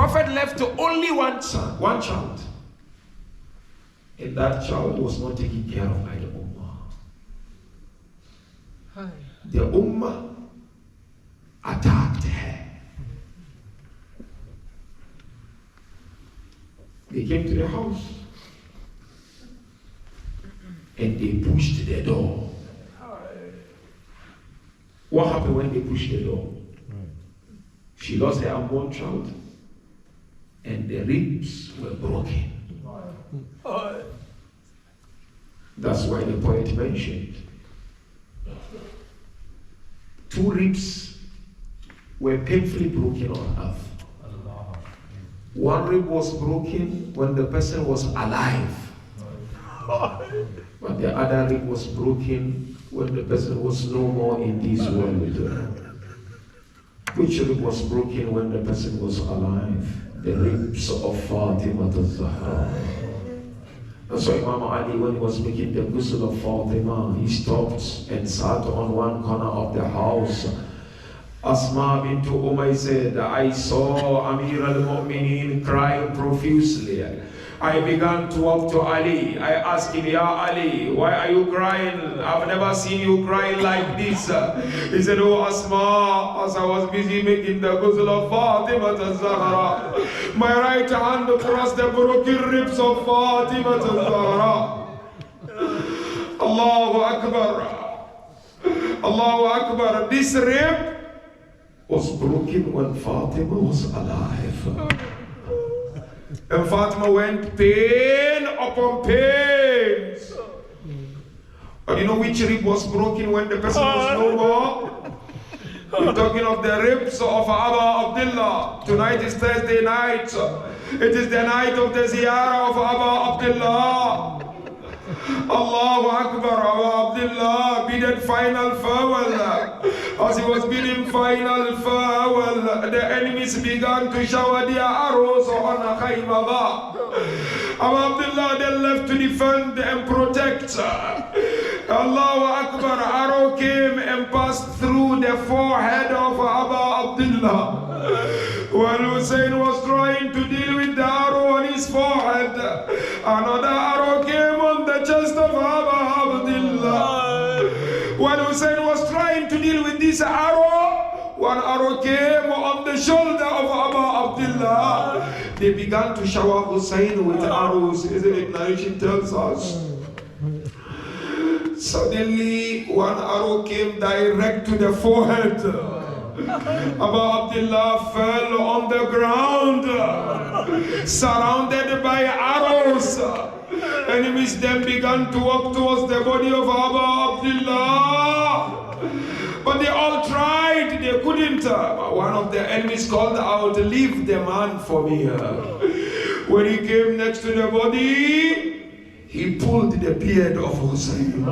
Prophet left only one son, one child. And that child was not taken care of by the Ummah. The Ummah attacked her. They came to the house and they pushed the door. What happened when they pushed the door? She lost her unborn child and the ribs were broken. That's why the poet mentioned 2 ribs were painfully broken on earth. One rib was broken when the person was alive, but the other rib was broken when the person was no more in this world. Which rib was broken when the person was alive? The ribs of Fatima al-Zahra. That's why Imam Ali, when he was making the ghusl of Fatima, he stopped and sat on one corner of the house. Asma bint Umayy said, I saw Amir al-Mu'mineen crying profusely. I began to walk to Ali. I asked him, Ya Ali, why are you crying? I've never seen you crying like this. He said, Oh Asma, as I was busy making the ghusl of Fatima al-Zahra, my right hand crossed the broken ribs of Fatima al-Zahra. Allahu Akbar. Allahu Akbar. This rib was broken when Fatima was alive. And Fatima went pain upon pains. But you know which rib was broken when the person was no more? We're talking of the ribs of Aba Abdullah. Tonight is Thursday night. It is the night of the ziyarah of Aba Abdullah. Allahu Akbar. Aba Abdullah bidded final farewell. As he was bidding final farewell, the enemies began to shower their arrows on Khaybaba. Aba Abdullah then left to defend and protect. Allahu Akbar. Arrow came and passed through the forehead of Aba Abdullah. When Hussein was trying to deal with the arrow on his forehead, another arrow came on the chest of Aba Abdullah. When Hussein was trying to deal with this arrow, one arrow came on the shoulder of Aba Abdullah. They began to shower Hussein with arrows, isn't it? Narration tells us. Suddenly, one arrow came direct to the forehead. Aba Abdullah fell on the ground, surrounded by arrows. Enemies then began to walk towards the body of Aba Abdullah. But they all tried, they couldn't. One of the enemies called out, leave the man for me. When he came next to the body, he pulled the beard of Hussein.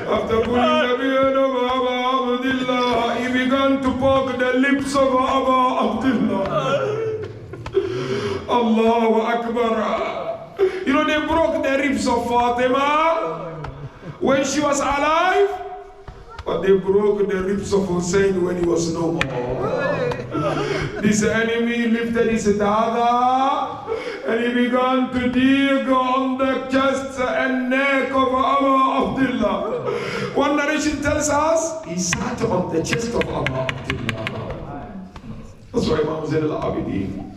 After pulling the beard of Aba Abdullah, he began to poke the lips of Aba Abdullah. Allahu Akbar. You know, they broke the ribs of Fatima when she was alive, but they broke the ribs of Hussein when he was no more. This enemy lifted his dagger and he began to dig on the chest and neck of Aba Abdullah. One narration tells us he sat on the chest of Aba Abdullah. That's why Imam Zain al-Abidin,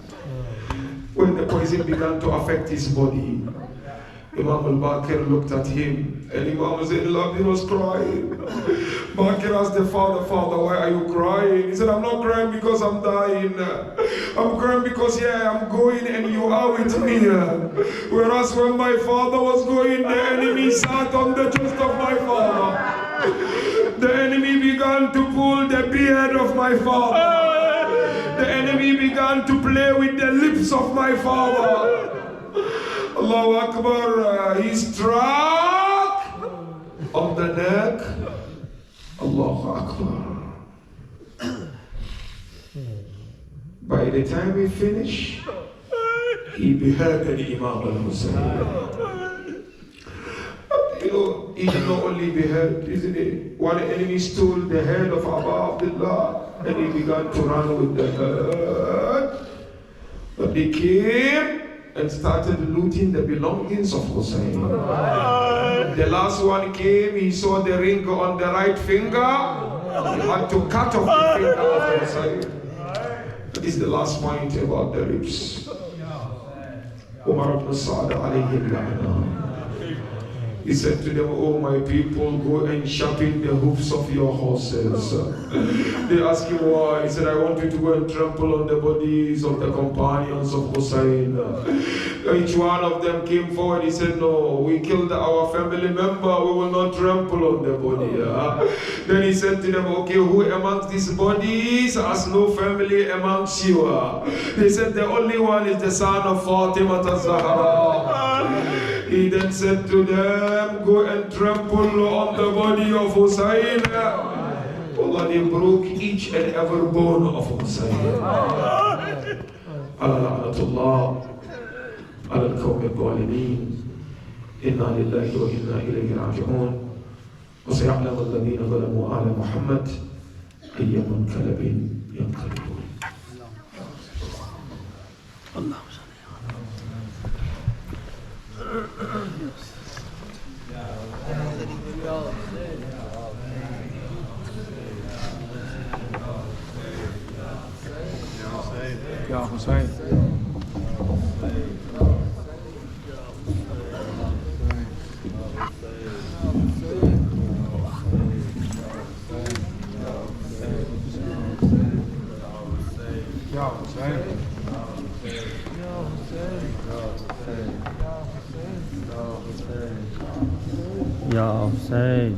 when the poison began to affect his body, Imam al-Baqir looked at him and Imam Zain al-Abidin was crying. Baqir asked the father, why are you crying? He said, I'm not crying because I'm dying. I'm crying because I'm going and you are with me. Whereas when my father was going, the enemy sat on the chest of my father. The enemy began to pull the beard of my father. The enemy began to play with the lips of my father. Allahu Akbar. He struck on the neck. Allahu Akbar. By the time he finished, he beheaded Imam al-Hussein. You know, he did not only behead, isn't it? One enemy stole the head of Aba Abdullah. And he began to run with the herd. But they came and started looting the belongings of Hussein. The last one came, he saw the ring on the right finger. He had to cut off the finger of Hussein. That is the last point about the ribs. Umar ibn Sa'd alayhi la'na. He said to them, "Oh my people, go and sharpen the hoofs of your horses." They asked him why. He said, "I want you to go and trample on the bodies of the companions of Hussein." Each one of them came forward. He said, "No, we killed our family member. We will not trample on the body." Then he said to them, "Okay, who amongst these bodies has no family amongst you?" They said, "The only one is the son of Fatima az-Zahra." He then said to them, "Go and trample on the body of Hussein." Allah, they broke each and every bone of Hussein. Ala la'natullah ala al-qawmi al-zalimin. Inna lillahi wa inna ilayhi raji'un. Wa saya'lamu alladhina zalamu ala Muhammad ayya munqalabin yanqalibun. Allah. Ya Hussein. Ya Hussein.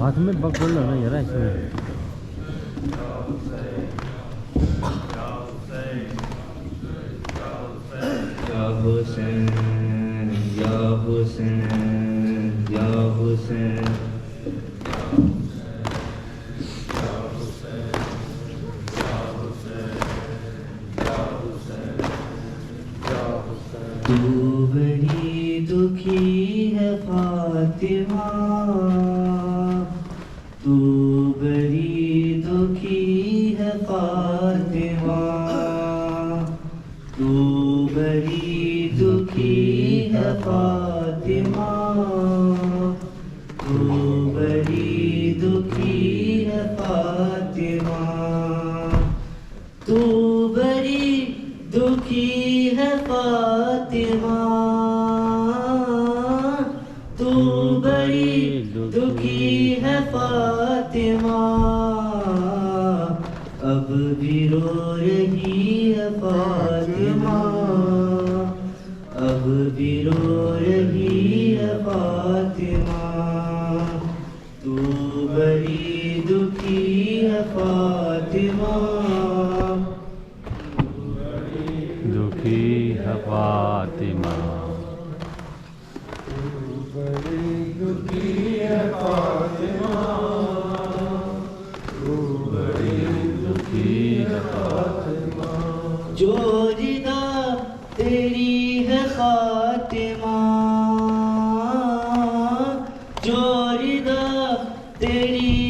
हाथ में पकड़ लो ना यार इसमें. Ya Hussein, Ya Hussein, Ya Hussein. तू बड़ी दुखी है फातिमा, तू बड़ी दुखी है फातिमा, तू बड़ी दुखी है फातिमा, तू बड़ी दुखी है फातिमा, तू बड़ी दुखी है फातिमा, तू बड़ी दुखी है फातिमा, अब भी रो रही है फातिमा, अब भी रो रही है फातिमा, तू बड़ी दुखी है फातिमा, दुखी है फातिमा, बड़ी दुखी है फातिमा, बड़ी दुखी है फातिमा, जो रिदा तेरी है फातिमा, जो रिदा तेरी